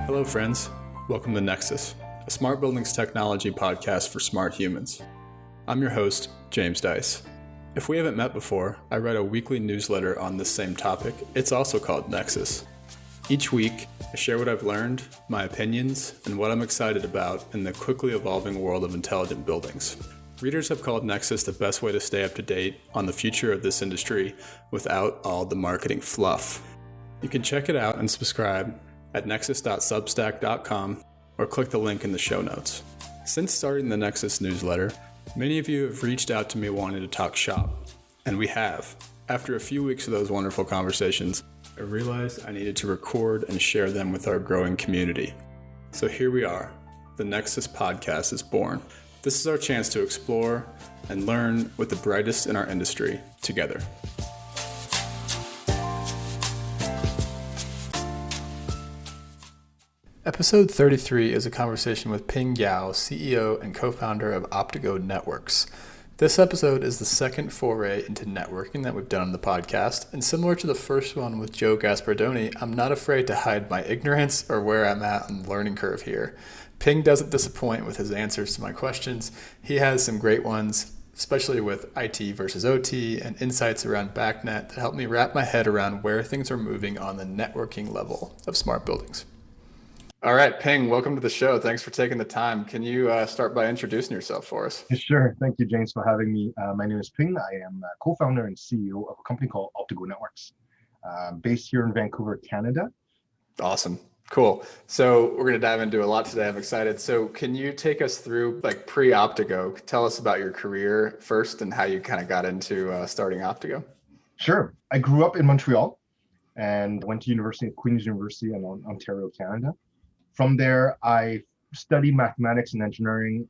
Hello, friends. Welcome to Nexus, a smart buildings technology podcast for smart humans. I'm your host, James Dice. If we haven't met before, I write a weekly newsletter on this same topic. It's also called Nexus. Each week, I share what I've learned, my opinions, and what I'm excited about in the quickly evolving world of intelligent buildings. Readers have called Nexus the best way to stay up to date on the future of this industry without all the marketing fluff. You can check it out and subscribe at nexus.substack.com or click the link in the show notes. Since starting the Nexus newsletter, many of you have reached out to me wanting to talk shop, and we have. After a few weeks of those wonderful conversations, I realized I needed to record and share them with our growing community. So here we are. The Nexus podcast is born. This is our chance to explore and learn with the brightest in our industry together. Episode 33 is a conversation with Ping Yao, CEO and co-founder of Optigo Networks. This episode is the second foray into networking that we've done on the podcast, and similar to the first one with Joe Gaspardone, I'm not afraid to hide my ignorance or where I'm at on the learning curve here. Ping doesn't disappoint with his answers to my questions. He has some great ones, especially with IT versus OT and insights around BACnet that help me wrap my head around where things are moving on the networking level of smart buildings. All right, Ping, welcome to the show. Thanks for taking the time. Can you start by introducing yourself for us? Sure. Thank you, James, for having me. My name is Ping. I am co-founder and CEO of a company called Optigo Networks, based here in Vancouver, Canada. Awesome. Cool. So we're going to dive into a lot today. I'm excited. So can you take us through pre-Optigo? Tell us about your career first and how you kind of got into starting Optigo. Sure. I grew up in Montreal and went to university at Queen's University in Ontario, Canada. From there, I studied mathematics and engineering,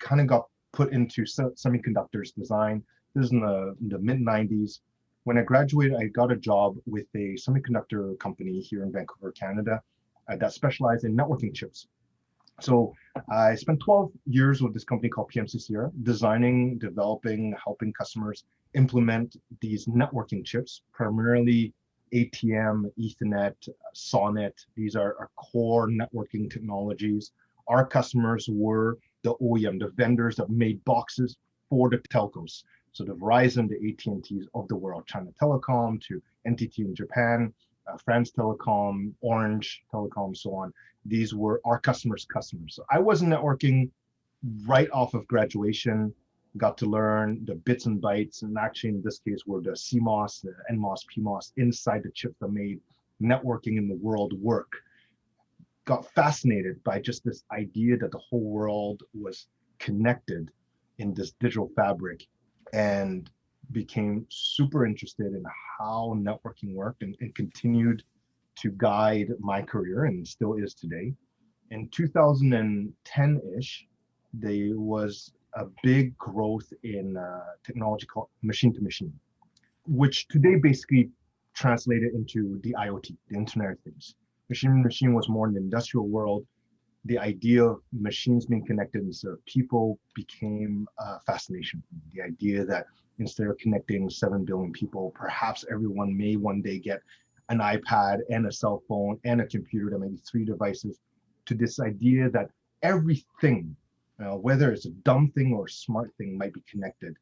kind of got put into semiconductors design. This is in the mid-90s. When I graduated, I got a job with a semiconductor company here in Vancouver, Canada, that specialized in networking chips. So I spent 12 years with this company called PMC designing, developing, helping customers implement these networking chips, primarily ATM, Ethernet, SONET. These are our core networking technologies. Our customers were the OEM, the vendors that made boxes for the telcos. So the Verizon, the AT&Ts of the world, China Telecom to NTT in Japan, France Telecom, Orange Telecom, so on. These were our customers' customers. So I was networking right off of graduation, got to learn the bits and bytes, and actually in this case were the CMOS, the NMOS, PMOS inside the chip that made networking in the world work. Got fascinated by just this idea that the whole world was connected in this digital fabric and became super interested in how networking worked and continued to guide my career and still is today. In 2010-ish, there was a big growth in technology called machine-to-machine, which today basically translated into the IoT, the Internet of Things. Machine-to-machine was more in the industrial world. The idea of machines being connected instead of people became a fascination. The idea that instead of connecting 7 billion people, perhaps everyone may one day get an iPad and a cell phone and a computer, that maybe 3 devices, to this idea that everything, whether it's a dumb thing or a smart thing, might be connected,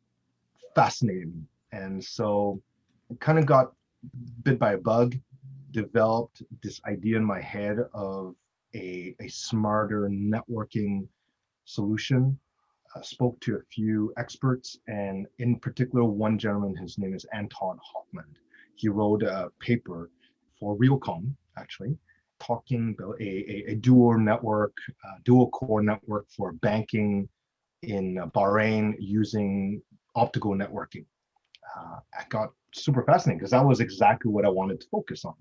fascinated me. And so I kind of got bit by a bug, developed this idea in my head of a smarter networking solution, spoke to a few experts, and in particular, one gentleman, his name is Anton Hoffman. He wrote a paper for Realcomm, actually, talking about a dual network, dual core network for banking in Bahrain using optical networking. I got super fascinated because that was exactly what I wanted to focus on.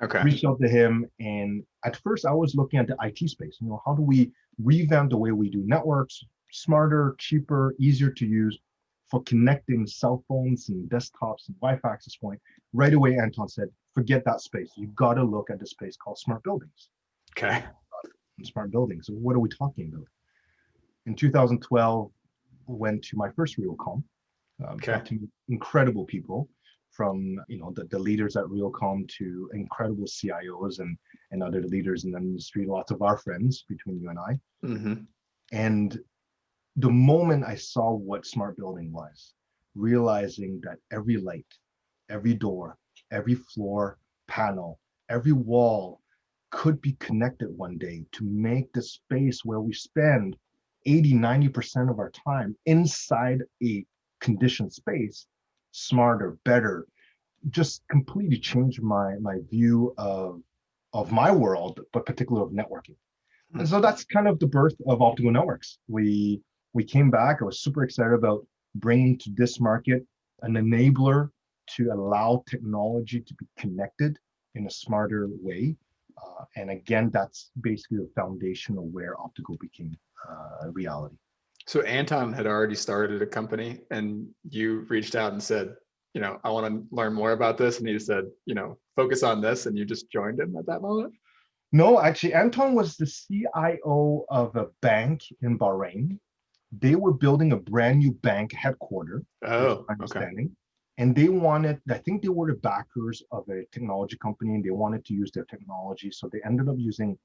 Okay. Reached out to him, and at first I was looking at the IT space. How do we revamp the way we do networks, smarter, cheaper, easier to use for connecting cell phones and desktops and Wi-Fi access point? Right away, Anton said, forget that space. You got to look at the space called smart buildings. Okay. Smart buildings. So what are we talking about? In 2012, went to my first Realcomm. Got to meet incredible people from the leaders at Realcomm to incredible CIOs and other leaders in the industry, lots of our friends between you and I. Mm-hmm. And the moment I saw what smart building was, realizing that every light, every door, every floor panel, every wall could be connected one day to make the space where we spend 80-90% of our time inside a conditioned space smarter, better, just completely changed my view of my world, but particularly of networking. And so that's kind of the birth of Optigo Networks. We came back. I was super excited about bringing to this market an enabler to allow technology to be connected in a smarter way. And again, that's basically the foundation of where Optigo became a reality. So Anton had already started a company and you reached out and said, I want to learn more about this. And he said, focus on this. And you just joined him at that moment? No, actually, Anton was the CIO of a bank in Bahrain. They were building a brand new bank headquarters, oh, understanding. Okay. And they wanted, I think they were the backers of a technology company and they wanted to use their technology. So they ended up using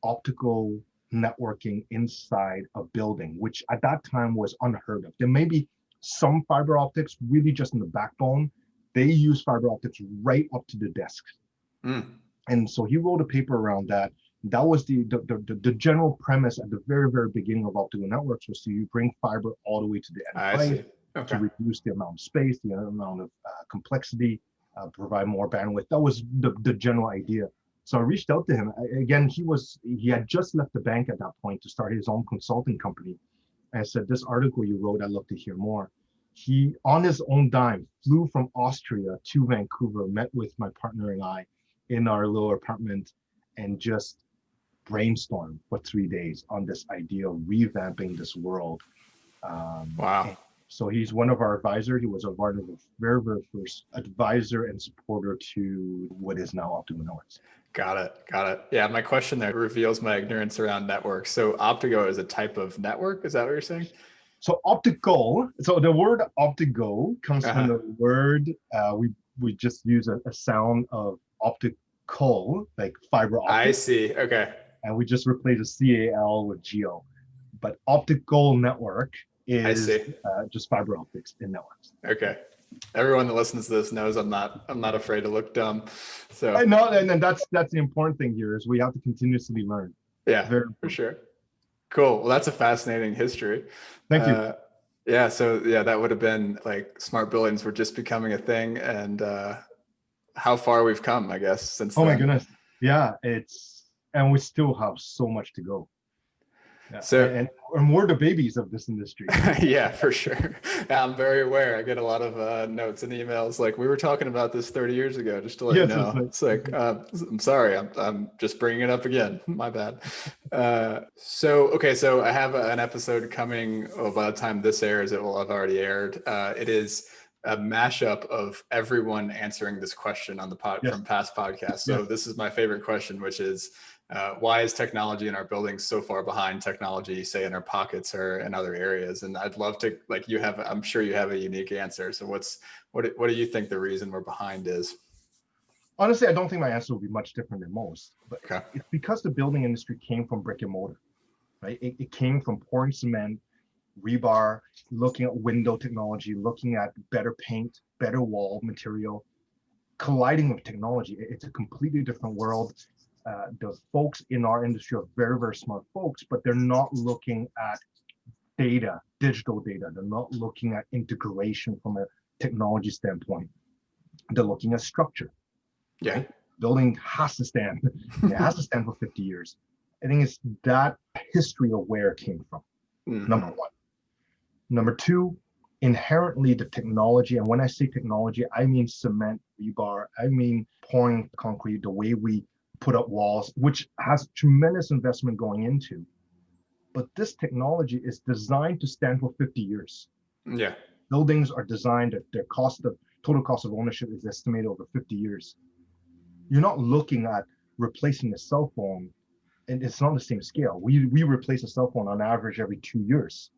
optical networking inside a building, which at that time was unheard of. There may be some fiber optics really just in the backbone. They use fiber optics right up to the desks. And so he wrote a paper around that. That was the general premise at the very, very beginning of Optigo Networks was to bring fiber all the way to the end pipe to reduce the amount of space, the amount of complexity, provide more bandwidth. That was the general idea. So I reached out to him. Again, he had just left the bank at that point to start his own consulting company. And I said, this article you wrote, I'd love to hear more. He, on his own dime, flew from Austria to Vancouver, met with my partner and I in our little apartment and just brainstorm for 3 days on this idea of revamping this world. Wow. So he's one of our advisors. He was one of the very, very first advisor and supporter to what is now Optigo Networks. Got it. Yeah, my question there reveals my ignorance around networks. So Optigo is a type of network? Is that what you're saying? So optical, so the word Optigo comes from the word, we just use a sound of optical, like fiber optic. I see, okay. And we just replace the CAL with GO. But optical network is just fiber optics in networks. Okay. Everyone that listens to this knows I'm not afraid to look dumb. So I know, and that's the important thing here is we have to continuously learn. Yeah, for sure. Cool. Well, that's a fascinating history. Thank you. Yeah. So yeah, that would have been like smart buildings were just becoming a thing, and how far we've come, I guess, since then. Oh my goodness. Yeah, and we still have so much to go. Yeah. So and we're the babies of this industry. Yeah, for sure. Yeah, I'm very aware. I get a lot of notes and emails like we were talking about this 30 years ago, just to let you know. It's like I'm sorry, I'm just bringing it up again. My bad. So I have an episode coming. By the time this airs, it will have already aired. It is a mashup of everyone answering this question on the from past podcasts. So this is my favorite question, which is, why is technology in our buildings so far behind technology, say in our pockets or in other areas? And I'd love to, I'm sure you have a unique answer. So what do you think the reason we're behind is? Honestly, I don't think my answer will be much different than most, but it's because the building industry came from brick and mortar, right? It came from pouring cement, rebar, looking at window technology, looking at better paint, better wall material, colliding with technology. It's a completely different world. The folks in our industry are very, very smart folks, but they're not looking at data, digital data. They're not looking at integration from a technology standpoint. They're looking at structure. Yeah. Right? Building has to stand. It has to stand for 50 years. I think it's that history of where it came from, number one. Number two, inherently the technology, and when I say technology, I mean cement, rebar, I mean pouring concrete, the way we put up walls, which has tremendous investment going into. But this technology is designed to stand for 50 years. Yeah. Buildings are designed at their total cost of ownership is estimated over 50 years. You're not looking at replacing a cell phone, and it's not the same scale. We replace a cell phone on average every 2 years.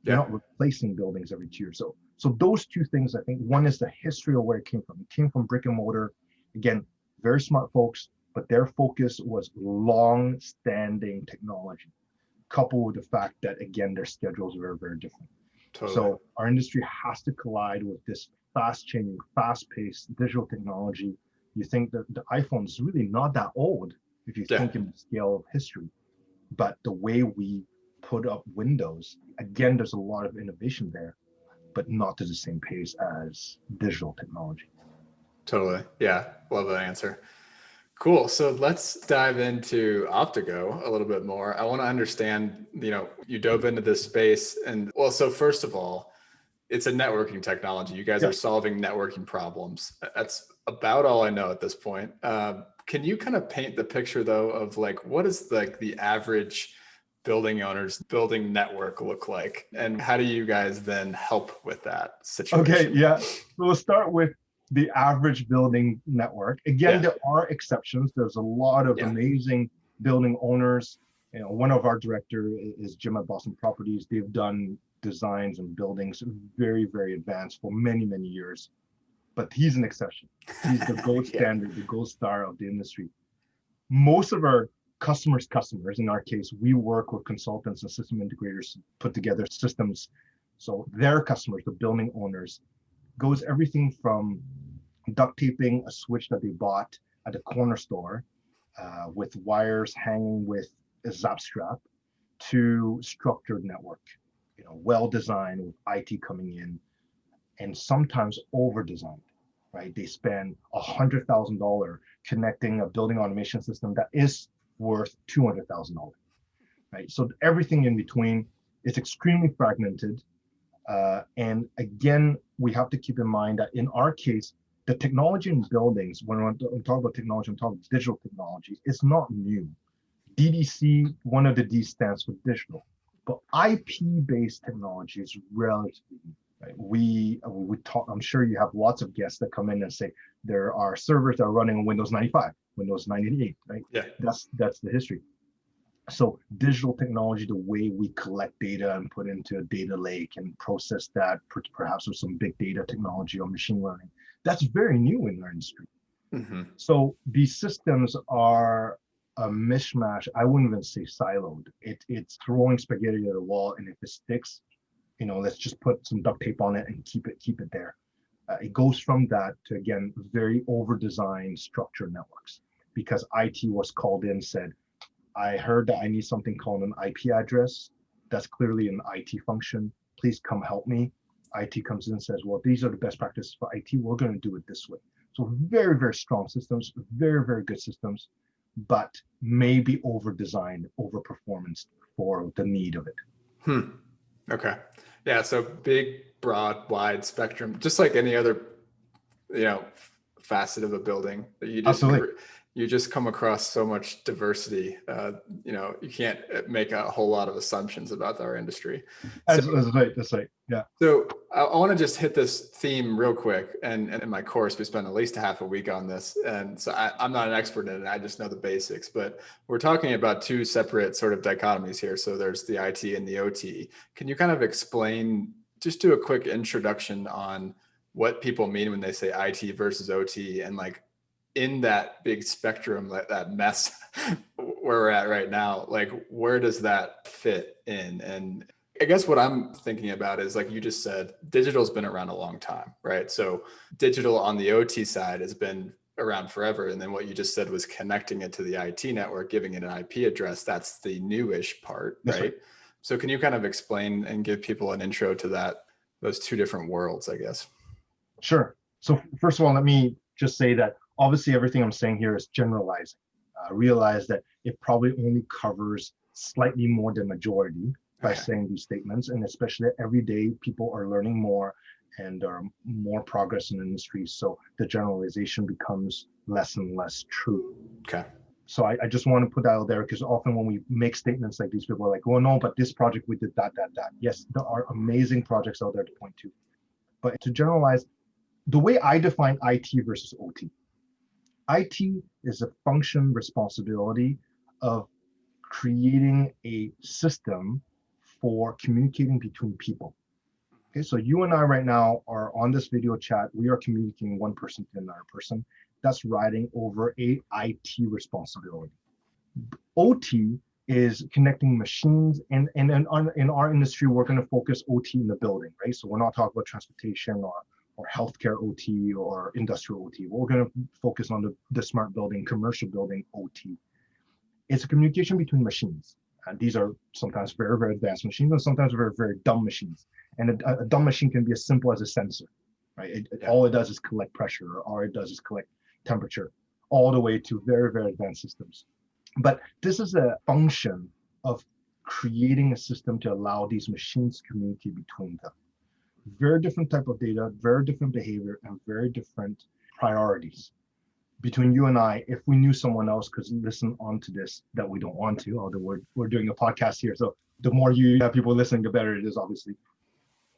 You're not replacing buildings every 2 years. So So those two things, I think, one is the history of where it came from. It came from brick and mortar. Again, very smart folks, but their focus was long-standing technology, coupled with the fact that, again, their schedules were very different. Totally. So our industry has to collide with this fast-changing, fast-paced digital technology. You think that the iPhone is really not that old if you think in the scale of history, but the way we put up Windows, again, there's a lot of innovation there, but not to the same pace as digital technology. Totally. Yeah. Love that answer. Cool. So let's dive into Optigo a little bit more. I want to understand, you dove into this space and so first of all, it's a networking technology. You guys are solving networking problems. That's about all I know at this point. Can you kind of paint the picture though of what is the average building owner's building network look like? And how do you guys then help with that situation? Okay, yeah. So we'll start with the average building network. Again, there are exceptions. There's a lot of amazing building owners. One of our director is Jim at Boston Properties. They've done designs and buildings very, very advanced for many, many years. But he's an exception. He's the gold standard, the gold star of the industry. Most of our customers, in our case, we work with consultants and system integrators to put together systems. So their customers, the building owners, goes everything from duct taping a switch that they bought at the corner store with wires hanging with a zap strap to structured network, well designed with IT coming in and sometimes over designed, right? They spend $100,000 connecting a building automation system that is worth $200,000, right? So everything in between is extremely fragmented. And again, we have to keep in mind that in our case, the technology in buildings, when I'm talking about technology, I'm talking digital technology, it's not new. DDC, one of the D stands for digital, but IP-based technology is relatively new. Right? We talk. I'm sure you have lots of guests that come in and say there are servers that are running on Windows 95, Windows 98, right? Yeah. That's the history. So digital technology, the way we collect data and put into a data lake and process that, perhaps with some big data technology or machine learning, that's very new in our industry. Mm-hmm. So these systems are a mishmash. I wouldn't even say siloed. It's throwing spaghetti at a wall, and if it sticks, let's just put some duct tape on it and keep it there. It goes from that to, again, very over-designed structured networks, because IT was called in, said, I heard that I need something called an IP address. That's clearly an IT function. Please come help me. IT comes in and says, well, these are the best practices for IT. We're going to do it this way. So very, very strong systems, very, very good systems, but maybe over-designed, over-performance for the need of it. Okay. Yeah. So big, broad, wide spectrum, just like any other, facet of a building that you just come across so much diversity. You can't make a whole lot of assumptions about our industry. That's right. Yeah. So I want to just hit this theme real quick. And in my course, we spent at least half a week on this. And so I'm not an expert in it. I just know the basics, but we're talking about two separate sort of dichotomies here. So there's the IT and the OT. Can you kind of explain, just do a quick introduction on what people mean when they say IT versus OT, and in that big spectrum, that mess where we're at right now, where does that fit in? And I guess what I'm thinking about is, like you just said, digital's been around a long time, right? So digital on the OT side has been around forever. And then what you just said was connecting it to the IT network, giving it an IP address. That's the newish part, right? So can you kind of explain and give people an intro to those two different worlds, I guess? Sure. So first of all, let me just say that obviously everything I'm saying here is generalizing. Realize that it probably only covers slightly more than majority by saying these statements, and especially every day people are learning more and are more progress in the industry, so the generalization becomes less and less true. Okay. So I just want to put that out there, because often when we make statements like these, people are like, well, no, but this project we did that. Yes, there are amazing projects out there to point to, but to generalize, the way I define IT versus OT, IT is a function responsibility of creating a system for communicating between people. Okay, so you and I right now are on this video chat. We are communicating one person to another person. That's riding over a IT responsibility. OT is connecting machines, and in our industry, we're going to focus OT in the building, right? So we're not talking about transportation or healthcare OT or industrial OT. We're going to focus on the smart building, commercial building OT. It's a communication between machines. And these are sometimes very, very advanced machines, and sometimes very, very dumb machines. And a dumb machine can be as simple as a sensor, right? All it does is collect pressure, or all it does is collect temperature, all the way to very, very advanced systems. But this is a function of creating a system to allow these machines to communicate between them. Very different type of data, very different behavior, and very different priorities. Between you and I, if we knew someone else could listen onto this that we don't want to, although we're doing a podcast here, so the more you have people listening, the better it is, obviously.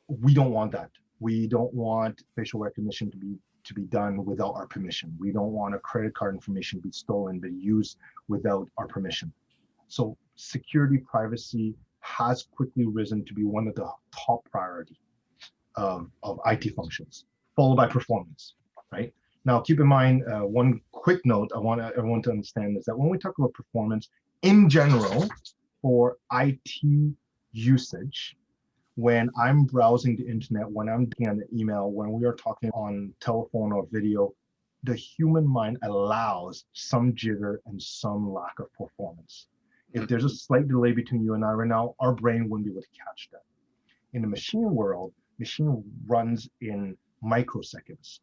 We don't want that. We don't want facial recognition to be done without our permission. We don't want our credit card information to be stolen, but used without our permission. So security, privacy has quickly risen to be one of the top priority of IT functions, followed by performance, right? Now, keep in mind, one quick note I want everyone to understand is that when we talk about performance in general for IT usage, when I'm browsing the internet, when I'm looking at an email, when we are talking on telephone or video, the human mind allows some jitter and some lack of performance. If there's a slight delay between you and I right now, our brain wouldn't be able to catch that. In the machine world, machine runs in microseconds.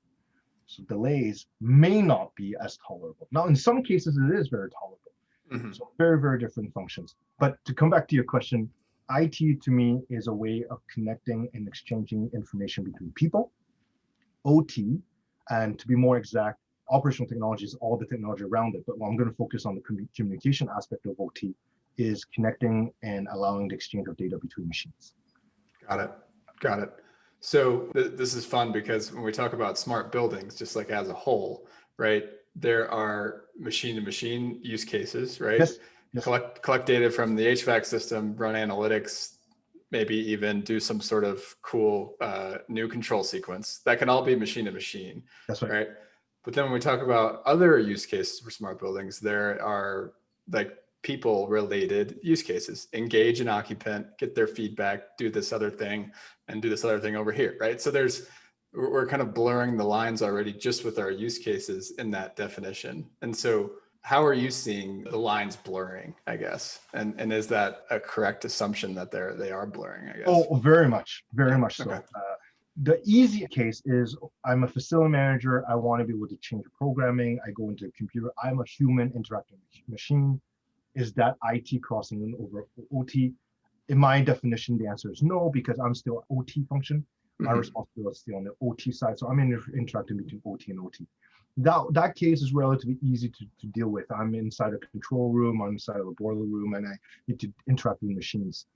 So delays may not be as tolerable. Now, in some cases, it is very tolerable. So very, very different functions. But to come back to your question, IT to me is a way of connecting and exchanging information between people. OT, and to be more exact, operational technology is all the technology around it. But I'm going to focus on the communication aspect of OT is connecting and allowing the exchange of data between machines. Got it. So this is fun because when we talk about smart buildings, just like as a whole, right, there are machine-to-machine use cases, right? Yes. Collect data from the HVAC system, run analytics, maybe even do some sort of cool new control sequence. That can all be machine-to-machine. That's right. But then when we talk about other use cases for smart buildings, there are like people-related use cases. Engage an occupant, get their feedback, do this other thing, and do this other thing over here, right? So we're kind of blurring the lines already just with our use cases in that definition. And so how are you seeing the lines blurring, I guess? And is that a correct assumption that they are blurring, I guess? Oh, very much so. Okay. The easy case is I'm a facility manager. I want to be able to change the programming. I go into a computer. I'm a human interacting with a machine. Is that IT crossing over OT? In my definition, the answer is no, because I'm still an OT function. My responsibility is still on the OT side. So I'm interacting between OT and OT. That case is relatively easy to deal with. I'm inside a control room, I'm inside of a boiler room, and I need to interact with machines.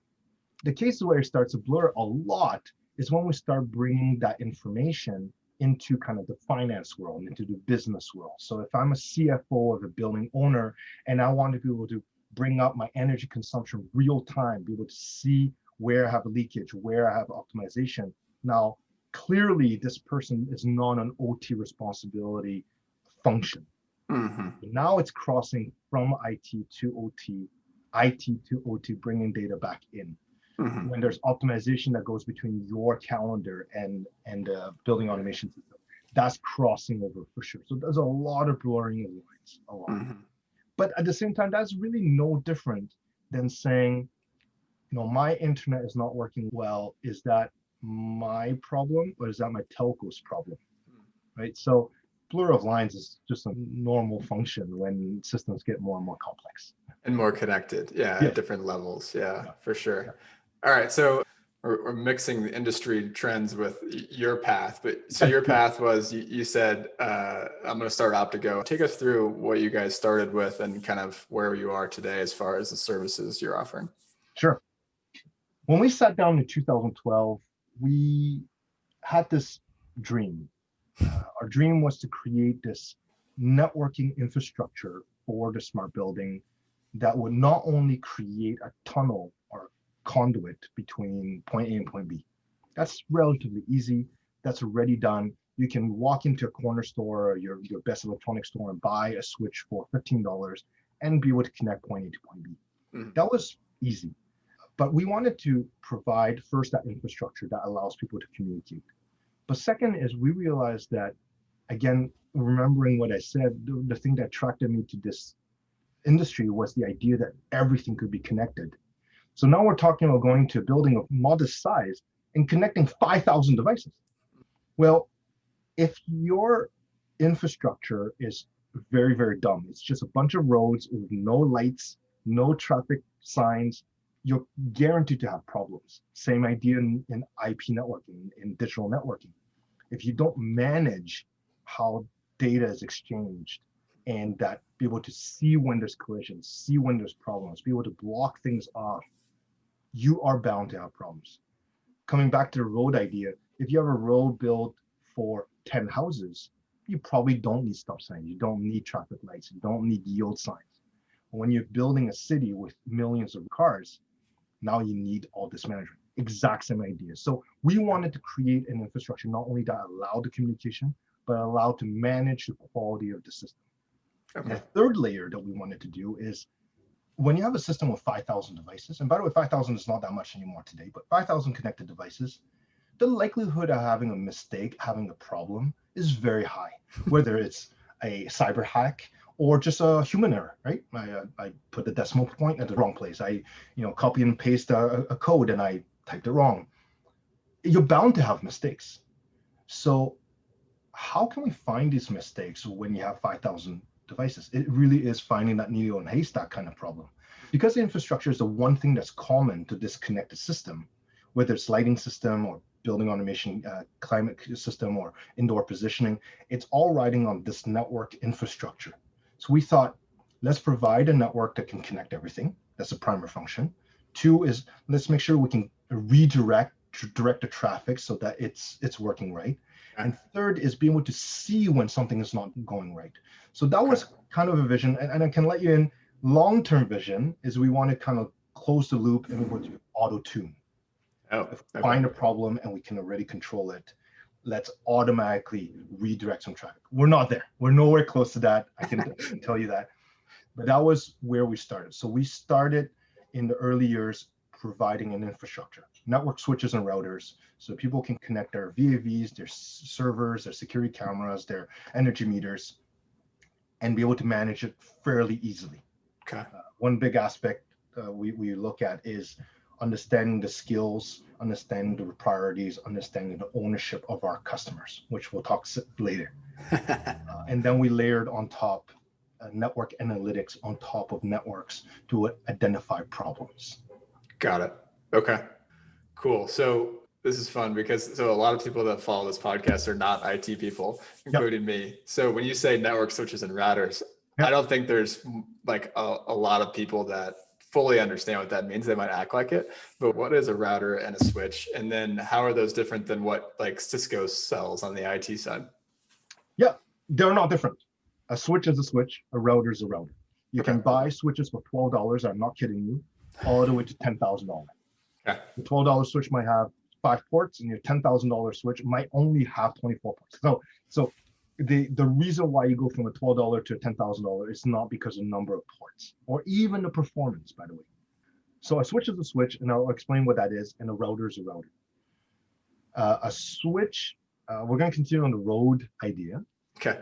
The cases where it starts to blur a lot is when we start bringing that information into kind of the finance world, into the business world. So if I'm a CFO of a building owner and I want to be able to bring up my energy consumption real time, be able to see where I have a leakage, where I have optimization. Now, clearly this person is not an OT responsibility function. Now it's crossing from IT to OT, IT to OT, bringing data back in. When there's optimization that goes between your calendar and building automation system, that's crossing over for sure. So there's a lot of blurring of lines, a lot. But at the same time, that's really no different than saying, my internet is not working well. Is that my problem or is that my telco's problem? Right? So blur of lines is just a normal function when systems get more and more complex. And more connected, at different levels, for sure. Yeah. All right, so we're mixing the industry trends with your path, but so your path was, you said, I'm going to start Optigo. Take us through what you guys started with and kind of where you are today as far as the services you're offering. Sure. When we sat down in 2012, we had this dream. Our dream was to create this networking infrastructure for the smart building that would not only create a tunnel or conduit between point A and point B, That's relatively easy. That's already done. You can walk into a corner store or your best electronics store and buy a switch for $15 and be able to connect point A to point B. That was easy. But we wanted to provide first that infrastructure that allows people to communicate. But second is we realized that, again, remembering what I said, the thing that attracted me to this industry was the idea that everything could be connected. So now we're talking about going to a building of modest size and connecting 5,000 devices. Well, if your infrastructure is very, very dumb, it's just a bunch of roads with no lights, no traffic signs, you're guaranteed to have problems. Same idea in IP networking, in digital networking. If you don't manage how data is exchanged and that be able to see when there's collisions, see when there's problems, be able to block things off, you are bound to have problems. Coming back to the road idea, if you have a road built for 10 houses, you probably don't need stop signs, you don't need traffic lights, you don't need yield signs. When you're building a city with millions of cars, now you need all this management. Exact same idea. So we wanted to create an infrastructure not only that allowed the communication, but allowed to manage the quality of the system. Okay. The third layer that we wanted to do is when you have a system with 5,000 devices, and by the way, 5,000 is not that much anymore today, but 5,000 connected devices, the likelihood of having a mistake, having a problem is very high, whether it's a cyber hack or just a human error, right? I put the decimal point at the wrong place. I copy and paste a code and I typed it wrong. You're bound to have mistakes. So how can we find these mistakes when you have 5,000 devices? It really is finding that needle in a haystack kind of problem. Because the infrastructure is the one thing that's common to this connected system, whether it's lighting system or building automation, climate system or indoor positioning, it's all riding on this network infrastructure. So we thought, let's provide a network that can connect everything. That's the primary function. Two is let's make sure we can direct the traffic so that it's working right. And third is being able to see when something is not going right. So that was kind of a vision. And I can let you in. Long-term vision is we want to kind of close the loop and we want to auto-tune. Find a problem and we can already control it. Let's automatically redirect some traffic. We're not there. We're nowhere close to that. I can tell you that. But that was where we started. So we started in the early years providing an infrastructure, network switches and routers, so people can connect their VAVs, their servers, their security cameras, their energy meters, and be able to manage it fairly easily. Okay. One big aspect we look at is understanding the skills, understanding the priorities, understanding the ownership of our customers, which we'll talk later. And then we layered on top network analytics on top of networks to identify problems. Got it. Okay, cool. So this is fun because a lot of people that follow this podcast are not IT people, including me. So when you say network switches and routers, I don't think there's like a lot of people that fully understand what that means. They might act like it, but what is a router and a switch? And then how are those different than what like Cisco sells on the IT side? Yeah, they're not different. A switch is a switch, a router is a router. You can buy switches for $12, I'm not kidding you, all the way to $10,000. The $12 switch might have 5 ports and your $10,000 switch might only have 24 ports. So the reason why you go from a $12 to a $10,000 is not because of the number of ports or even the performance, by the way. So a switch is a switch, and I'll explain what that is, and a router is a router. A switch, we're going to continue on the road idea. Okay.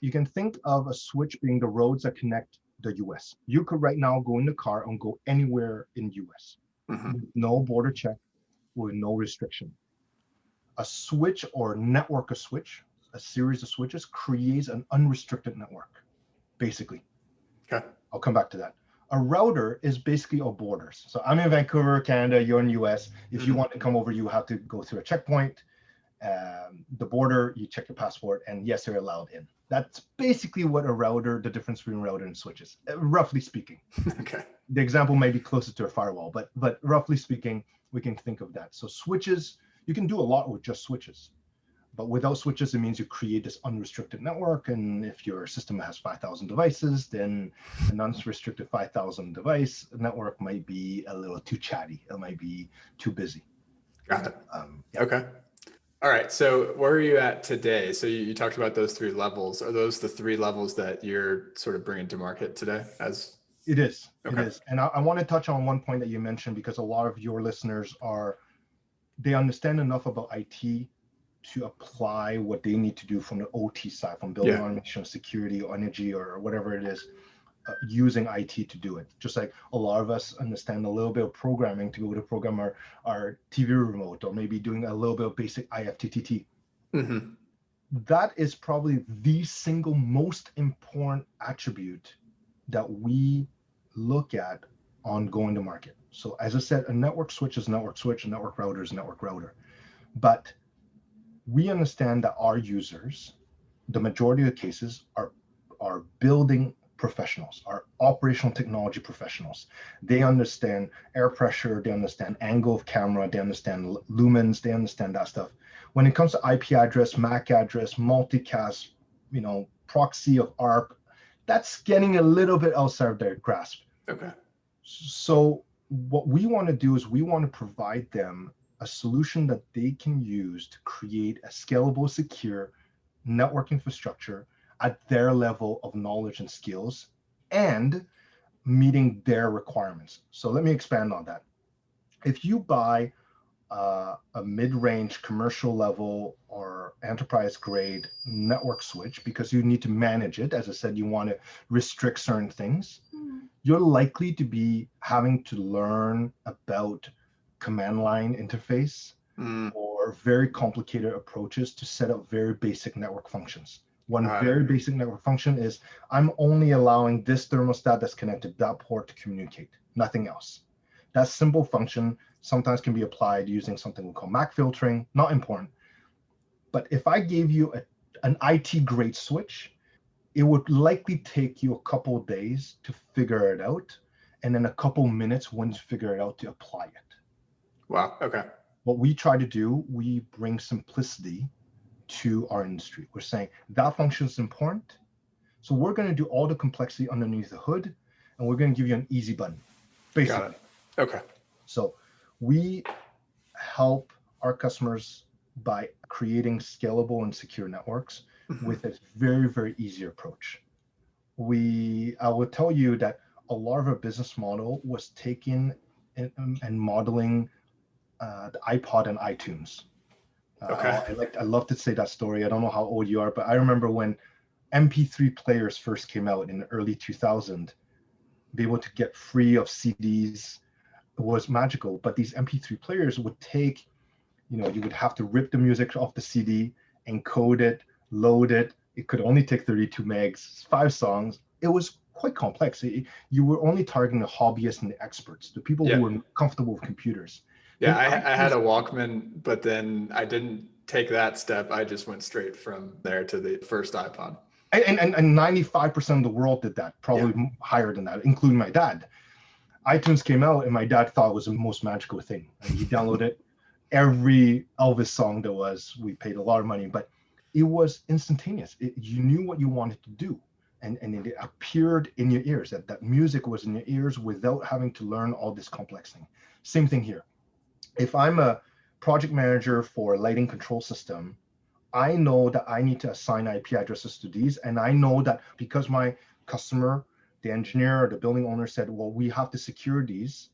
You can think of a switch being the roads that connect the US. You could right now go in the car and go anywhere in the US. With no border check, with no restriction. A switch or network of switch, a series of switches, creates an unrestricted network, basically. Okay. I'll come back to that. A router is basically our borders. So I'm in Vancouver, Canada, you're in the US. If you want to come over, you have to go through a checkpoint. The border, you check your passport, and yes, you're allowed in. That's basically what a router, the difference between router and switch is, roughly speaking. Okay. The example may be closer to a firewall, but roughly speaking, we can think of that. So switches, you can do a lot with just switches. But without switches, it means you create this unrestricted network. And if your system has 5,000 devices, then an unrestricted 5,000 device network might be a little too chatty. It might be too busy. Got it. Yeah. Okay. All right. So where are you at today? So you talked about those three levels. Are those the three levels that you're sort of bringing to market today as? It is. It Okay. is. And I want to touch on one point that you mentioned, because a lot of your listeners they understand enough about IT to apply what they need to do from the OT side, from building Yeah. automation, security, or energy, or whatever it is, using IT to do it. Just like a lot of us understand a little bit of programming to be able to program our TV remote, or maybe doing a little bit of basic IFTTT. Mm-hmm. That is probably the single most important attribute that we look at on going to market. So as I said, a network switch is a network switch, a network router is a network router. But we understand that our users, the majority of the cases, are building professionals, are operational technology professionals. They understand air pressure, they understand angle of camera, they understand lumens, they understand that stuff. When it comes to IP address, MAC address, multicast, proxy of ARP, that's getting a little bit outside of their grasp. Okay. So what we want to do is we want to provide them a solution that they can use to create a scalable, secure network infrastructure at their level of knowledge and skills and meeting their requirements. So let me expand on that. If you buy a mid-range commercial level or enterprise grade network switch because you need to manage it, as I said, you want to restrict certain things, you're likely to be having to learn about command line interface or very complicated approaches to set up very basic network functions. One very basic network function is I'm only allowing this thermostat that's connected to that port to communicate, nothing else. That simple function sometimes can be applied using something we call MAC filtering, not important. But if I gave you an IT grade switch, it would likely take you a couple of days to figure it out, and then a couple minutes once you figure it out to apply it. Wow. Okay. What we try to do, we bring simplicity to our industry. We're saying that function is important, so we're going to do all the complexity underneath the hood, and we're going to give you an easy button, basically. Got it. Okay. So we help our customers by creating scalable and secure networks with a very, very easy approach. I will tell you that a lot of our business model was taken and modeling the iPod and iTunes. Okay. I love to say that story. I don't know how old you are, but I remember when MP3 players first came out in the early 2000s, be able to get free of CDs was magical. But these MP3 players would take, you would have to rip the music off the CD, encode it, load it. It could only take 32 megs, 5 songs. It was quite complex. You were only targeting the hobbyists and the experts, the people who were comfortable with computers. Yeah, I had a Walkman, but then I didn't take that step. I just went straight from there to the first iPod. And 95% of the world did that, probably higher than that, including my dad. iTunes came out, and my dad thought it was the most magical thing. And he downloaded every Elvis song there was. We paid a lot of money, but it was instantaneous. You knew what you wanted to do, and it appeared in your ears. That music was in your ears without having to learn all this complex thing. Same thing here. If I'm a project manager for a lighting control system, I know that I need to assign IP addresses to these, and I know that because my customer, the engineer or the building owner said, well, we have to secure these,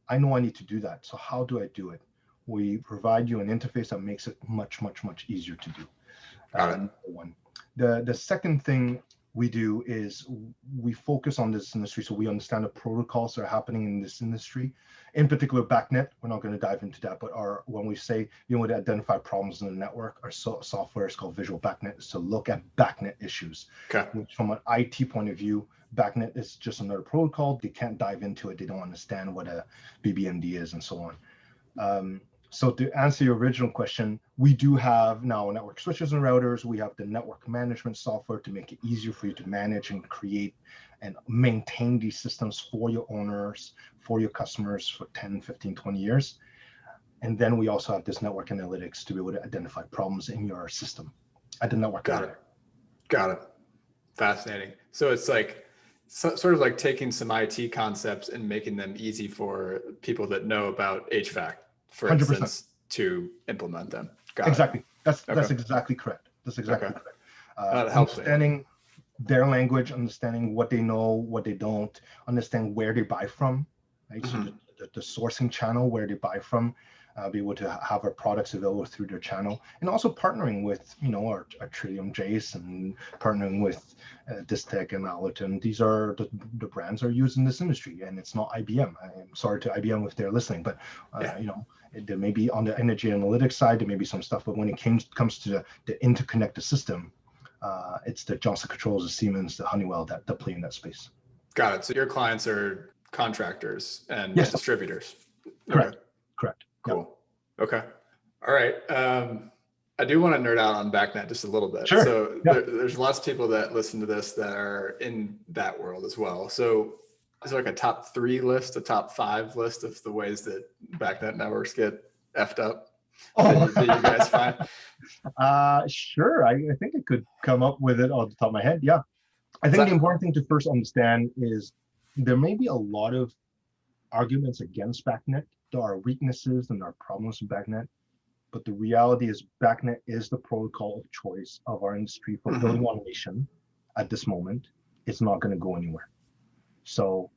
I know I need to do that. So how do I do it? We provide you an interface that makes it much, much, much easier to do. One. The second thing we do is we focus on this industry, so we understand the protocols that are happening in this industry. In particular, BACnet, we're not going to dive into that, but when we say to identify problems in the network, our software is called Visual BACnet, is to look at BACnet issues. Okay. Which from an IT point of view, BACnet is just another protocol. They can't dive into it. They don't understand what a BBMD is and so on. So to answer your original question, we do have now network switches and routers. We have the network management software to make it easier for you to manage and create and maintain these systems for your owners, for your customers for 10, 15, 20 years. And then we also have this network analytics to be able to identify problems in your system at the network level. Got it. Fascinating. So it's like sort of like taking some IT concepts and making them easy for people that know about HVAC, for 100%. Instance. to implement them. Got Exactly. it. That's Okay. exactly correct. That's exactly Okay. correct. That helps me. Understanding their language, understanding what they know, what they don't, understand where they buy from, right? So the sourcing channel where they buy from, be able to have our products available through their channel, and also partnering with, our Trillium Jace and partnering with Distech and Allerton. These are the brands are used in this industry, and it's not IBM. I'm sorry to IBM if they're listening, but there may be on the energy analytics side, there may be some stuff, but when it comes to the interconnect the system, it's the Johnson Controls, the Siemens, the Honeywell that play in that space. Got it. So your clients are contractors and Yes. distributors. Correct. Okay. Correct. Cool. Yep. Okay. All right. I do want to nerd out on BACnet just a little bit. Sure. So there's lots of people that listen to this that are in that world as well. So is there like a top 3 list, a top 5 list of the ways that BACnet networks get effed up that you guys find? Sure. I think I could come up with it off the top of my head. Yeah. I think the important thing to first understand is there may be a lot of arguments against BACnet. There are weaknesses and there are problems with BACnet, but the reality is BACnet is the protocol of choice of our industry for building automation at this moment. It's not going to go anywhere. So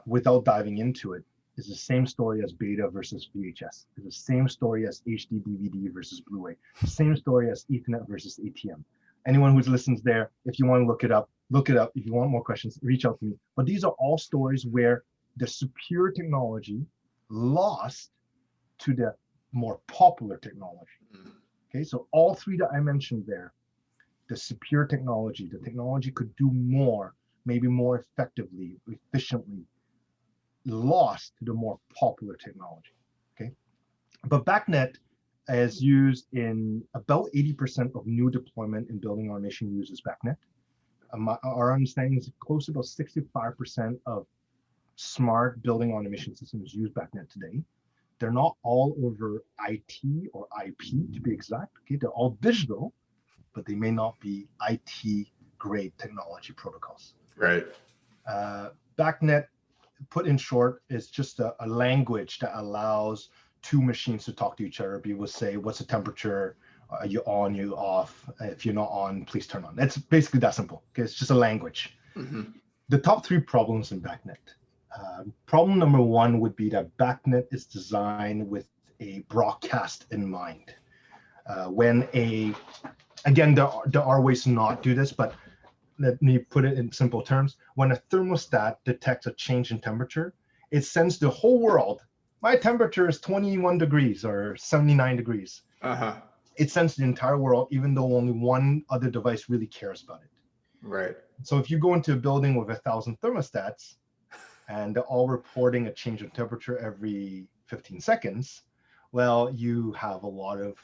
without diving into it, it's the same story as beta versus VHS. It's the same story as HD DVD versus Blu-ray. The same story as Ethernet versus ATM. Anyone who's listens there, if you want to look it up. If you want more questions, reach out to me. But these are all stories where the superior technology lost to the more popular technology. Okay, so all 3 that I mentioned there, the superior technology, the technology could do more, maybe more effectively, efficiently, lost to the more popular technology. Okay, but BACnet is used in about 80% of new deployment in building automation uses BACnet. Our understanding is close to about 65% of smart building automation systems use BACnet today. They're not all over IT or IP to be exact. Okay, they're all digital, but they may not be IT grade technology protocols. Right. BACnet, put in short, is just a language that allows 2 machines to talk to each other. Be able to say, what's the temperature? Are you on, you off? If you're not on, please turn on. It's basically that simple. Okay, it's just a language. The top 3 problems in BACnet. Problem number 1 would be that BACnet is designed with a broadcast in mind. Again, there are ways to not do this, but let me put it in simple terms. When a thermostat detects a change in temperature, it sends the whole world, my temperature is 21 degrees or 79 degrees. It sends the entire world, even though only one other device really cares about it. Right. So if you go into a building with 1,000 thermostats and they're all reporting a change in temperature every 15 seconds, well, you have a lot of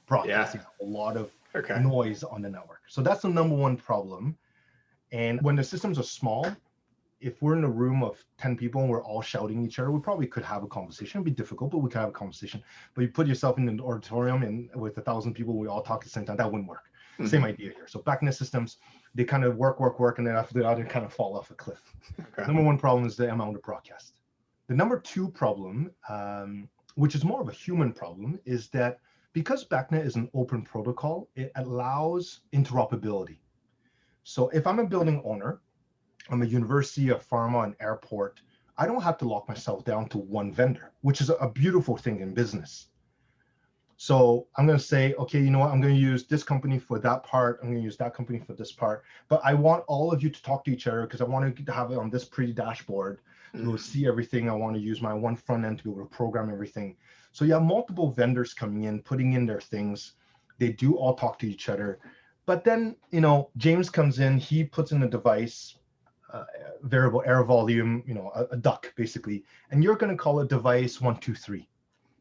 broadcasting, a lot of noise on the network. So that's the number 1 problem. And when the systems are small, if we're in a room of 10 people and we're all shouting at each other, we probably could have a conversation. It'd be difficult, but we could have a conversation. But you put yourself in an auditorium and with 1,000 people, we all talk at the same time, that wouldn't work. Same idea here. So BACnet systems, they kind of work, and then after the other kind of fall off a cliff. Number 1 problem is the amount of broadcast. The number 2 problem, which is more of a human problem, is that because BACnet is an open protocol, it allows interoperability. So if I'm a building owner, I'm a university, a pharma, an airport, I don't have to lock myself down to one vendor, which is a beautiful thing in business. So I'm going to say, okay, you know what? I'm going to use this company for that part. I'm going to use that company for this part. But I want all of you to talk to each other because I want to have it on this pretty dashboard to be able to see everything. I want to use my one front end to be able to program everything. So you have multiple vendors coming in, putting in their things. They do all talk to each other. But then, James comes in, he puts in a device, variable air volume, a duct basically, and you're going to call it device 123.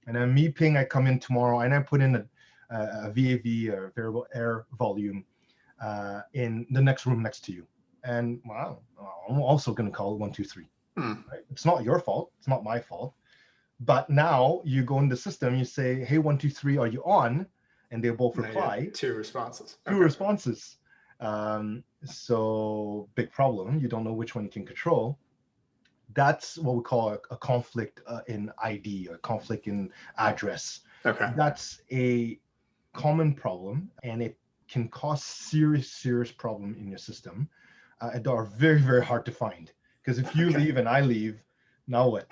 And then me, Ping, I come in tomorrow and I put in a VAV, or variable air volume, in the next room next to you. And wow, I'm also going to call it 123. Right? It's not your fault. It's not my fault. But now you go in the system, you say, hey, 123, are you on? And they both reply. 2 responses. Two responses. So big problem. You don't know which one you can control. That's what we call a conflict in ID, a conflict in address. Okay. That's a common problem, and it can cause serious problem in your system that are very, very hard to find. Because if you leave and I leave, now what?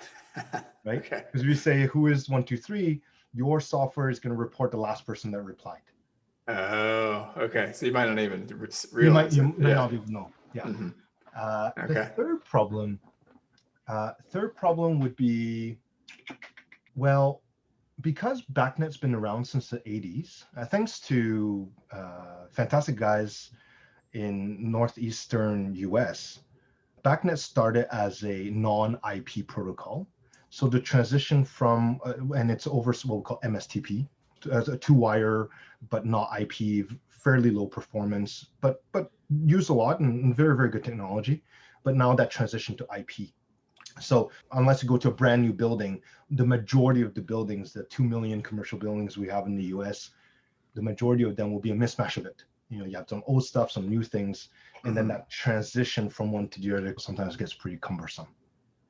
Right? Okay. Because we say, who is 123, your software is going to report the last person that replied. Oh, okay. So you might not even realize you might not even know. Yeah. Mm-hmm. The third problem would be, well, because BACnet's been around since the 80s, thanks to fantastic guys in northeastern US, BACnet started as a non-IP protocol. So the transition from, and it's over what we call MSTP, as a two-wire, but not IP, fairly low performance, but used a lot and very, very good technology. But now that transition to IP. So unless you go to a brand new building, the majority of the buildings, the 2 million commercial buildings we have in the US, the majority of them will be a mismatch of it. You have some old stuff, some new things, and then that transition from one to the other sometimes gets pretty cumbersome.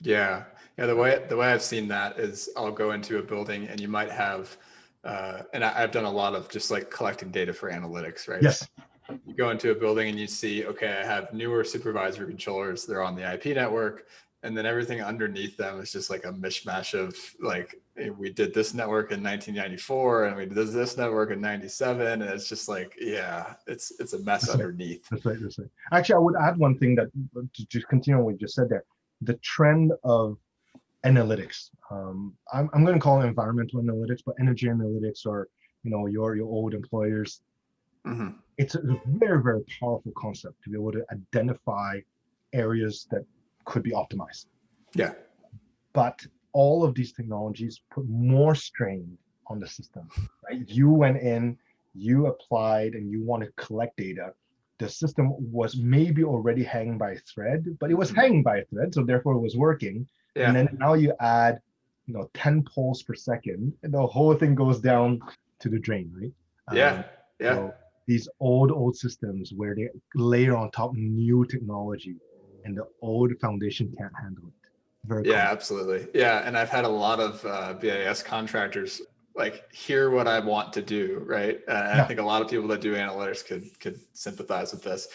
Yeah. The way I've seen that is I'll go into a building and you might have, and I've done a lot of just like collecting data for analytics, right? Yes. So you go into a building and you see, okay, I have newer supervisory controllers. They're on the IP network. And then everything underneath them is just like a mishmash of like, we did this network in 1994 and we did this network in 97. And it's just like, yeah, it's a mess underneath. That's right. Actually, I would add one thing that to just continue what you just said there. The trend of analytics. I'm going to call it environmental analytics, but energy analytics, or your old employers. Mm-hmm. It's a very, very powerful concept to be able to identify areas that could be optimized. Yeah. But all of these technologies put more strain on the system. Right? You went in, you applied, and you want to collect data. The system was maybe already hanging by a thread, but it was hanging by a thread, so therefore it was working. Yeah. And then now you add, 10 polls per second, and the whole thing goes down to the drain, right? Yeah. So these old systems where they layer on top new technology, and the old foundation can't handle it. Very common. Absolutely. Yeah, and I've had a lot of BAS contractors like hear what I want to do, right? I think a lot of people that do analytics could sympathize with this,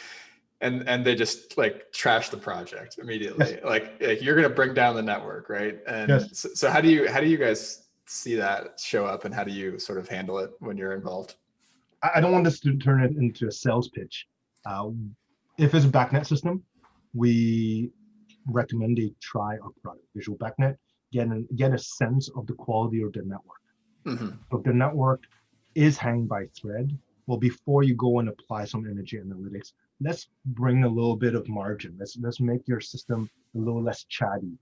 and they just like trash the project immediately. Yes. Like you're going to bring down the network, right? And so how do you guys see that show up, and how do you sort of handle it when you're involved? I don't want this to turn it into a sales pitch. If it's a BACnet system, we recommend they try our product, Visual BACnet, get a sense of the quality of the network. Mm-hmm. If the network is hanging by thread, well, before you go and apply some energy analytics, let's bring a little bit of margin. Let's make your system a little less chatty,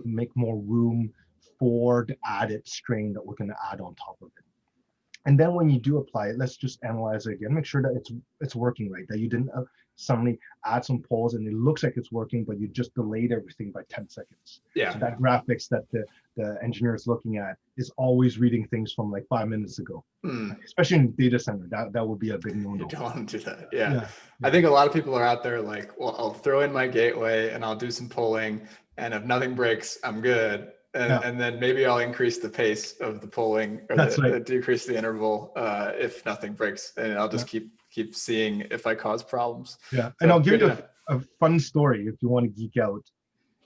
make more room for the added strain that we're going to add on top of it. And then when you do apply it, let's just analyze it again, make sure that it's working right, that you didn't suddenly add some polls and it looks like it's working, but you just delayed everything by 10 seconds. Yeah. So that graphics that the engineer is looking at is always reading things from like 5 minutes ago, especially in data center. That would be a big no-no. You don't want to do that. Yeah. I think a lot of people are out there like, well, I'll throw in my gateway and I'll do some polling, and if nothing breaks, I'm good. And then maybe I'll increase the pace of the polling, or decrease the interval if nothing breaks, and I'll just keep seeing if I cause problems. Yeah, and I'll give you a fun story if you want to geek out.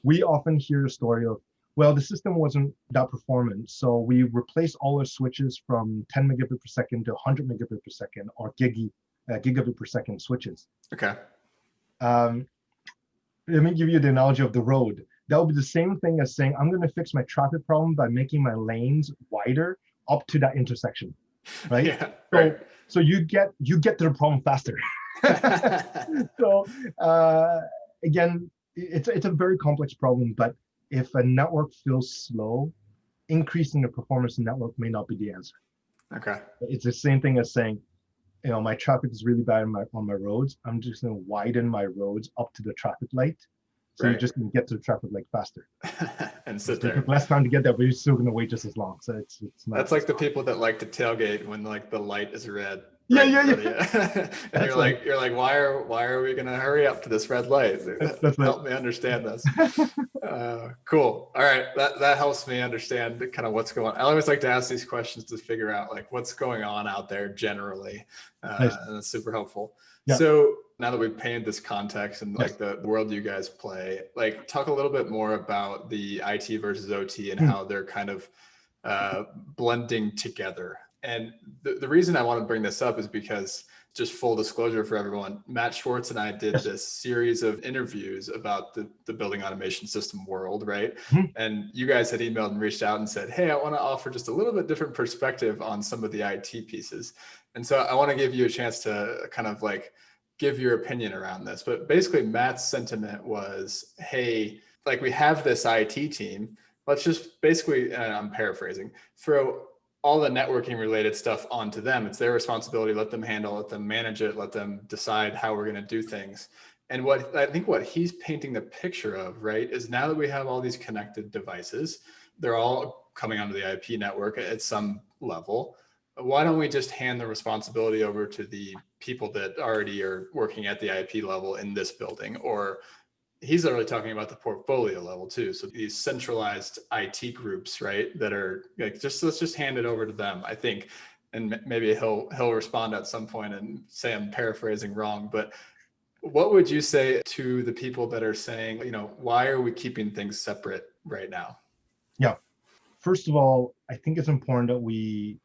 We often hear the story of, well, the system wasn't that performant, so we replaced all our switches from 10 megabit per second to 100 megabit per second, or gigabit per second switches. Okay. Let me give you the analogy of the road. That would be the same thing as saying, I'm going to fix my traffic problem by making my lanes wider up to that intersection, right? Yeah, right. So you get to the problem faster. So again, it's a very complex problem, but if a network feels slow, increasing the performance of the network may not be the answer. Okay. It's the same thing as saying, my traffic is really bad on my roads. I'm just going to widen my roads up to the traffic light. So you're just going to get to the traffic light faster. And sit there. Less time to get there, but you're still going to wait just as long. So it's not. That's like the people that like to tailgate when like the light is red. right yeah, in front yeah. of you. And That's right. you're like, why are we going to hurry up to this red light? That's right. Help me understand this. Cool. All right. That helps me understand kind of what's going on. I always like to ask these questions to figure out like what's going on out there generally. Nice. And it's super helpful. Yeah. So now that we've painted this context and Yes. like the world you guys play, like talk a little bit more about the IT versus OT and how they're kind of blending together. And the reason I want to bring this up is because, just full disclosure for everyone, Matt Schwartz and I did this series of interviews about the building automation system world, right? And you guys had emailed and reached out and said, hey, I want to offer just a little bit different perspective on some of the IT pieces. And so I want to give you a chance to kind of like give your opinion around this. But basically Matt's sentiment was, hey, like we have this IT team, let's just basically, I'm paraphrasing, throw all the networking related stuff onto them. It's their responsibility. Let them handle, let them manage it, let them decide how we're going to do things. And what I think what he's painting the picture of, right, is now that we have all these connected devices, they're all coming onto the IP network at some level. Why don't we just hand the responsibility over to the people that already are working at the IP level in this building? Or he's literally talking about the portfolio level too. So these centralized IT groups, right, that are like, let's just hand it over to them, I think. And maybe he'll respond at some point and say I'm paraphrasing wrong. But what would you say to the people that are saying, why are we keeping things separate right now? Yeah. First of all, I think it's important that we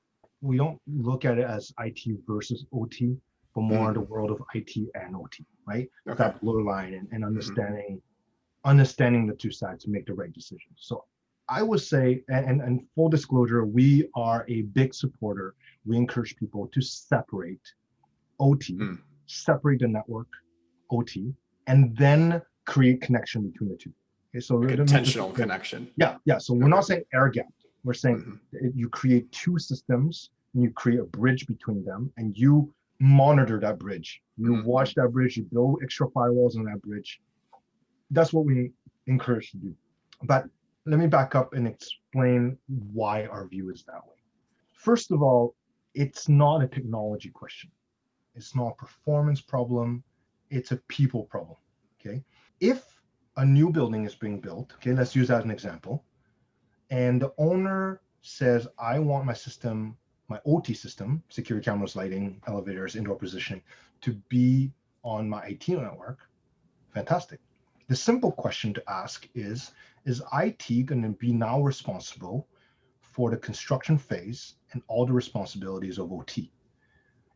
don't look at it as IT versus OT, but more in the world of IT and OT, right? Okay. That blur line and understanding the two sides to make the right decision. So I would say, and full disclosure, we are a big supporter. We encourage people to separate OT, separate the network, OT, and then create connection between the two. Okay, so like intentional connection. Yeah. So we're not saying air gap. We're saying you create two systems and you create a bridge between them and you monitor that bridge. You watch that bridge, you build extra firewalls on that bridge. That's what we encourage to do. But let me back up and explain why our view is that way. First of all, it's not a technology question. It's not a performance problem. It's a people problem. Okay. If a new building is being built, okay, let's use that as an example, and the owner says, I want my system, my OT system, security cameras, lighting, elevators, indoor positioning, to be on my IT network, fantastic. The simple question to ask is IT going to be now responsible for the construction phase and all the responsibilities of OT?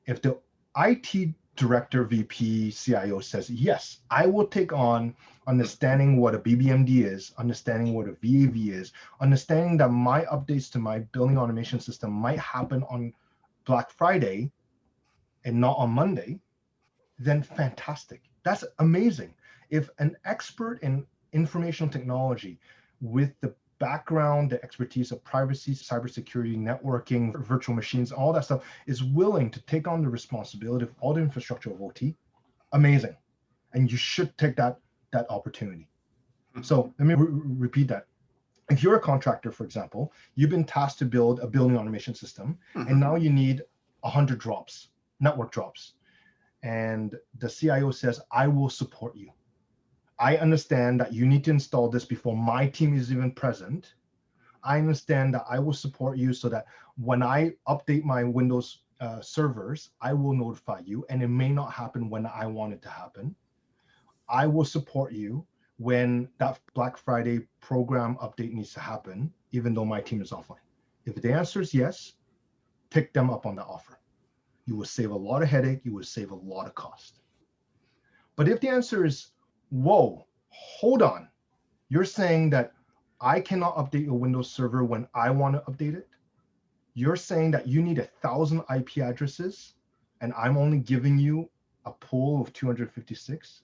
If the IT director, VP, CIO says, yes, I will take on understanding what a BBMD is, understanding what a VAV is, understanding that my updates to my building automation system might happen on Black Friday and not on Monday, then fantastic. That's amazing. If an expert in information technology with the background, the expertise of privacy, cybersecurity, networking, virtual machines, all that stuff is willing to take on the responsibility of all the infrastructure of OT, amazing. And you should take that opportunity. So let me repeat that. If you're a contractor, for example, you've been tasked to build a building automation system, and now you need 100 drops, network drops. And the CIO says, I will support you. I understand that you need to install this before my team is even present. I understand that I will support you so that when I update my Windows servers, I will notify you, and it may not happen when I want it to happen. I will support you when that Black Friday program update needs to happen, even though my team is offline. If the answer is yes, pick them up on the offer. You will save a lot of headache, you will save a lot of cost. But if the answer is, whoa, hold on, you're saying that I cannot update your Windows server when I want to update it? You're saying that you need 1,000 IP addresses and I'm only giving you a pool of 256?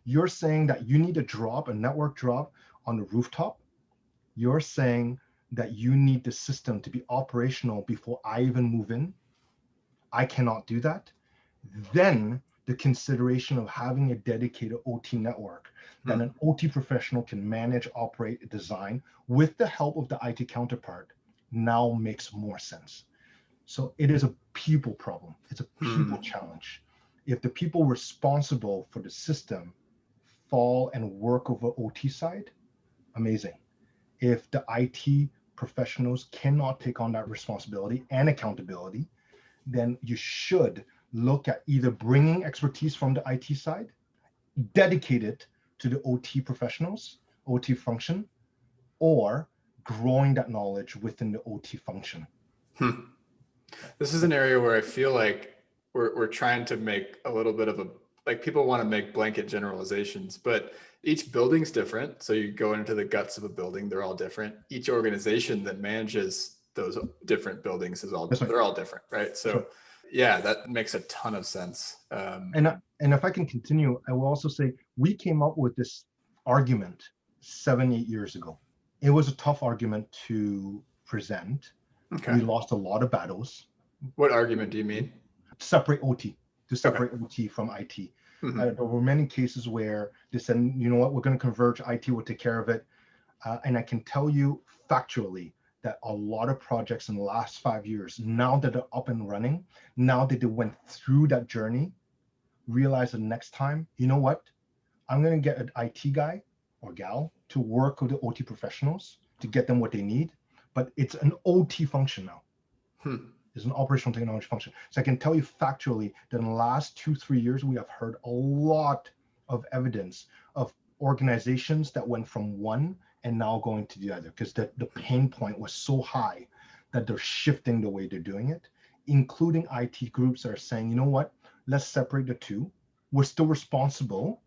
You're saying that you need a network drop on the rooftop? You're saying that you need the system to be operational before I even move in? I cannot do that. Then the consideration of having a dedicated OT network that an OT professional can manage, operate, design with the help of the IT counterpart now makes more sense. So it is a people problem. It's a people challenge. If the people responsible for the system fall and work over OT side, amazing. If the IT professionals cannot take on that responsibility and accountability, then you should look at either bringing expertise from the IT side, dedicate it to the OT professionals, OT function, or growing that knowledge within the OT function. This is an area where I feel like we're trying to make a little bit of a, like, people want to make blanket generalizations, but each building's different. So you go into the guts of a building, they're all different. Each organization that manages those different buildings they're all different, right? So yeah, that makes a ton of sense. And if I can continue, I will also say we came up with this argument 7-8 years ago. It was a tough argument to present. Okay. We lost a lot of battles. What argument do you mean? To separate OT from IT. There were many cases where they said, you know what, we're going to converge, IT will take care of it. And I can tell you factually that a lot of projects in the last 5 years, now that they're up and running, now that they went through that journey, realize the next time, you know what, I'm going to get an IT guy or gal to work with the OT professionals to get them what they need. But it's an OT function now. It's an operational technology function. So I can tell you factually that in the last 2-3 years, we have heard a lot of evidence of organizations that went from one and now going to the other, because the pain point was so high that they're shifting the way they're doing it, including IT groups that are saying, you know what, let's separate the two. We're still responsible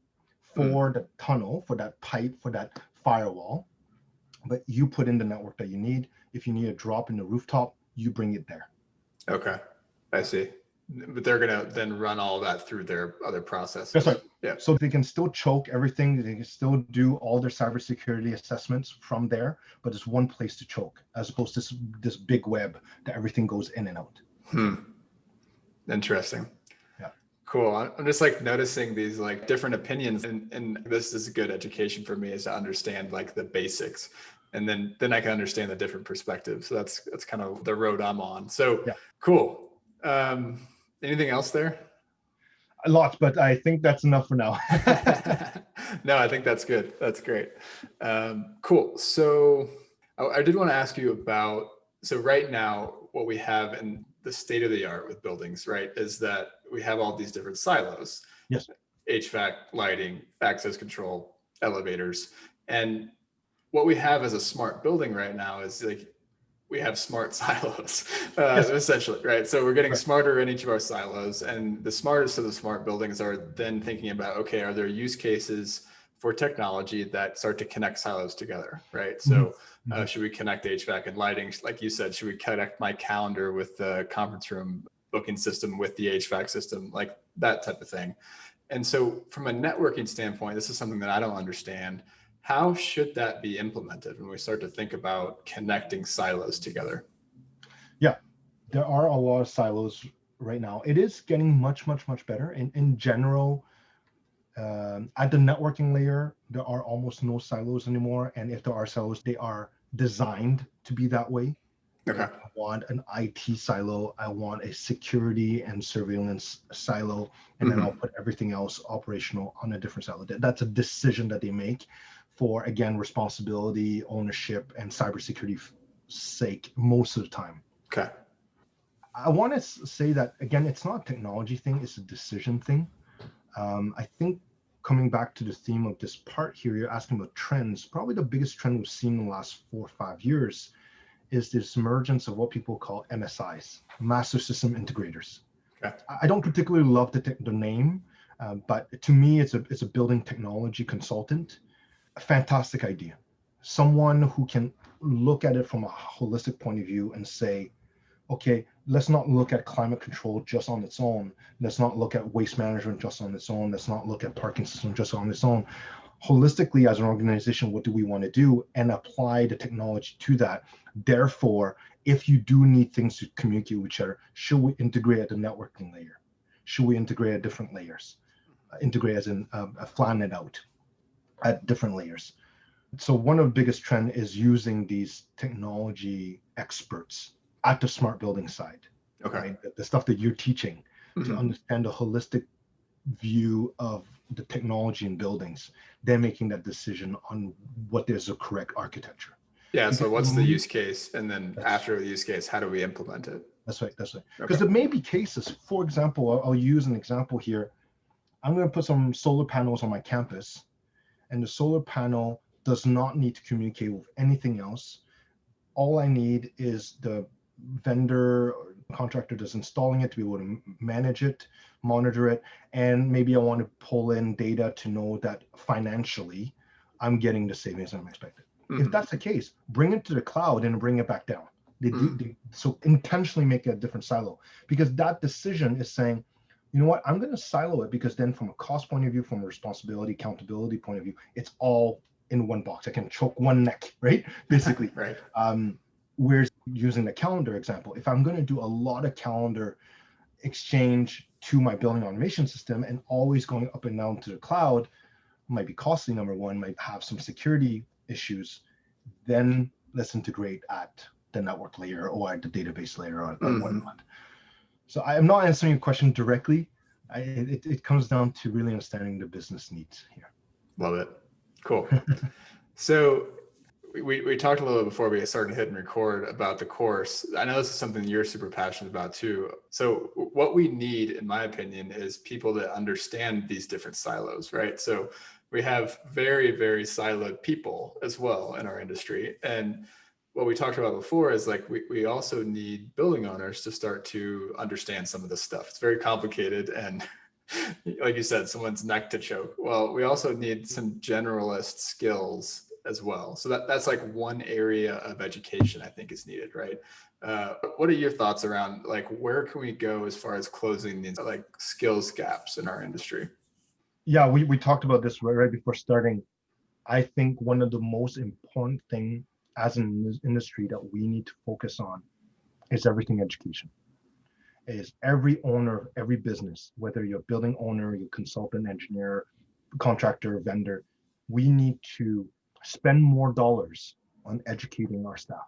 for the tunnel, for that pipe, for that firewall, but you put in the network that you need. If you need a drop in the rooftop, you bring it there. Okay, I see. But they're going to then run all that through their other processes. That's right. Yeah. So they can still choke everything. They can still do all their cybersecurity assessments from there, but it's one place to choke, as opposed to this big web that everything goes in and out. Interesting. Yeah. Cool. I'm just like noticing these like different opinions, and this is a good education for me, is to understand like the basics. And then I can understand the different perspectives. So that's kind of the road I'm on. So yeah. Cool. Anything else there? A lot, but I think that's enough for now. No, I think that's good. That's great. Cool. So I did want to ask you about, so right now, what we have in the state of the art with buildings, right, is that we have all these different silos. Yes. HVAC, lighting, access control, elevators. And what we have as a smart building right now is like, we have smart silos, essentially, right? So we're getting smarter in each of our silos, and the smartest of the smart buildings are then thinking about, okay, are there use cases for technology that start to connect silos together, right? So should we connect HVAC and lighting? Like you said, should we connect my calendar with the conference room booking system with the HVAC system, like that type of thing? And so from a networking standpoint, this is something that I don't understand. How should that be implemented when we start to think about connecting silos together? Yeah, there are a lot of silos right now. It is getting much better. In general, at the networking layer, there are almost no silos anymore. And if there are silos, they are designed to be that way. Okay. I want an IT silo. I want a security and surveillance silo. And then I'll put everything else operational on a different silo. That's a decision that they make for, again, responsibility, ownership, and cybersecurity sake most of the time. Okay. I want to say that, again, it's not a technology thing, it's a decision thing. I think coming back to the theme of this part here, you're asking about trends. Probably the biggest trend we've seen in the last 4 or 5 years is this emergence of what people call MSIs, Master System Integrators. Okay. I don't particularly love the name, but to me, it's a building technology consultant. A fantastic idea. Someone who can look at it from a holistic point of view and say, okay, let's not look at climate control just on its own. Let's not look at waste management just on its own. Let's not look at parking system just on its own. Holistically, as an organization, what do we want to do? And apply the technology to that. Therefore, if you do need things to communicate with each other, should we integrate at the networking layer? Should we integrate at different layers? Integrate as in flatten it out at different layers. So one of the biggest trend is using these technology experts at the smart building side Okay. right? The stuff that you're teaching, to Mhm. understand the holistic view of the technology in buildings, then making that decision on what is the correct architecture. Yeah. Because So what's the use case? And then that's after the use case, how do we implement it? that's right. That's right. Because Okay. there may be cases, for example, I'll use an example here. I'm going to put some solar panels on my campus, and the solar panel does not need to communicate with anything else. All I need is the vendor or contractor that's installing it to be able to manage it, monitor it, and maybe I want to pull in data to know that financially I'm getting the savings I'm expected. If Mhm. that's the case, bring it to the cloud and bring it back down. Mhm. So intentionally make it a different silo, because that decision is saying, you know what, I'm going to silo it, because then from a cost point of view, from a responsibility, accountability point of view, it's all in one box. I can choke one neck, right? Basically. Right. Whereas using the calendar example, if I'm going to do a lot of calendar exchange to my building automation system and always going up and down to the cloud, might be costly, number one, might have some security issues, then let's integrate at the network layer or at the database layer or Mhm. whatnot. So I'm not answering your question directly. It comes down to really understanding the business needs here. Love it. Cool. So we talked a little bit before we started hitting record about the course. I know this is something you're super passionate about too. So what we need, in my opinion, is people that understand these different silos, right? So we have very, very siloed people as well in our industry. And what we talked about before is like we also need building owners to start to understand some of this stuff. It's very complicated, and like you said, someone's neck to choke. Well, we also need some generalist skills as well. So that's like one area of education I think is needed, right? What are your thoughts around like where can we go as far as closing these like skills gaps in our industry? Yeah, we talked about this right before starting. I think one of the most important thing as an industry that we need to focus on is everything education. Is every owner of every business, whether you're a building owner, you're a consultant, engineer, contractor, vendor, we need to spend more dollars on educating our staff.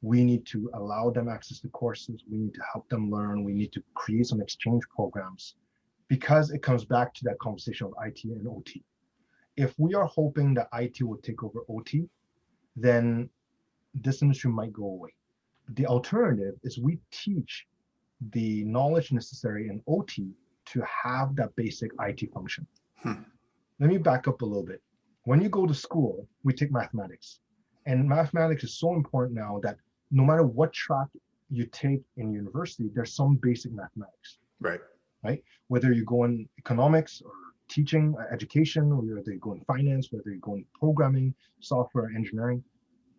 We need to allow them access to courses. We need to help them learn. We need to create some exchange programs, because it comes back to that conversation of IT and OT. If we are hoping that IT will take over OT, then this industry might go away. The alternative is we teach the knowledge necessary in OT to have that basic IT function. Hmm. Let me back up a little bit. When you go to school, we take mathematics. And mathematics is so important now that no matter what track you take in university, there's some basic mathematics, Right. right? Whether you go in economics or teaching, education, or whether you go in finance, whether you go in programming, software engineering,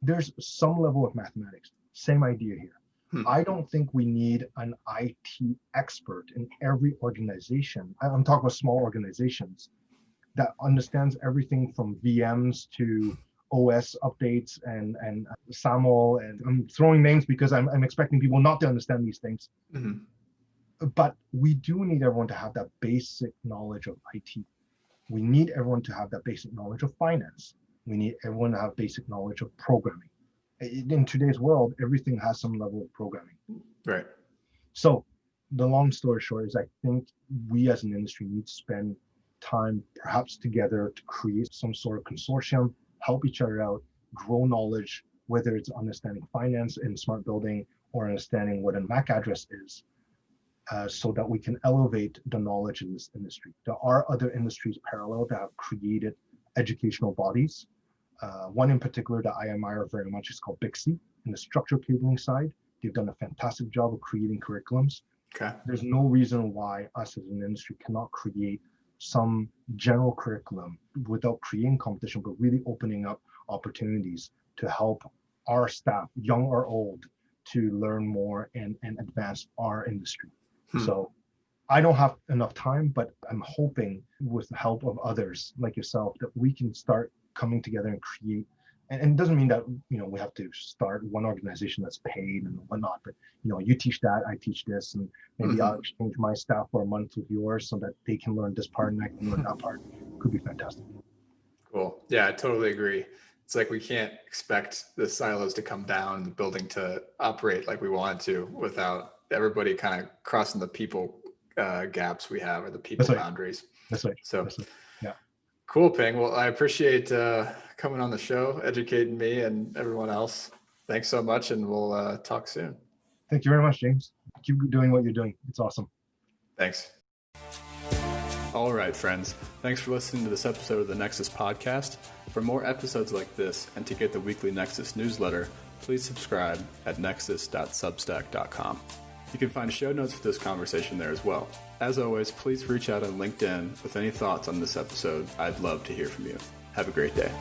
there's some level of mathematics. Same idea here. Hmm. I don't think we need an IT expert in every organization. I'm talking about small organizations that understands everything from VMs to OS updates and SAML. And I'm throwing names because I'm expecting people not to understand these things. Mhm. But we do need everyone to have that basic knowledge of IT. We need everyone to have that basic knowledge of finance. We need everyone to have basic knowledge of programming. In today's world, everything has some level of programming. Right. So the long story short is I think we as an industry need to spend time perhaps together to create some sort of consortium, help each other out, grow knowledge, whether it's understanding finance in smart building or understanding what a MAC address is, so that we can elevate the knowledge in this industry. There are other industries parallel that have created educational bodies. One in particular that I admire very much is called BICSI in the structural cabling side. They've done a fantastic job of creating curriculums. Okay. There's no reason why us as an industry cannot create some general curriculum without creating competition, but really opening up opportunities to help our staff, young or old, to learn more and advance our industry. Hmm. So I don't have enough time, but I'm hoping with the help of others like yourself that we can start coming together and create. And it doesn't mean that we have to start one organization that's paid and whatnot, but you teach that, I teach this, and maybe I'll exchange my staff for a month with yours so that they can learn this part and I can learn that part. Could be fantastic. Cool. Yeah, I totally agree. It's like we can't expect the silos to come down, the building to operate like we want it to without everybody kind of crossing the people gaps we have, or the people boundaries. That's right. So That's right. Yeah. Cool, Ping. Well, I appreciate coming on the show, educating me and everyone else. Thanks so much, and we'll talk soon. Thank you very much, James. Keep doing what you're doing. It's awesome. Thanks. All right, friends. Thanks for listening to this episode of the Nexus podcast. For more episodes like this and to get the weekly Nexus newsletter, please subscribe at nexus.substack.com. You can find show notes for this conversation there as well. As always, please reach out on LinkedIn with any thoughts on this episode. I'd love to hear from you. Have a great day.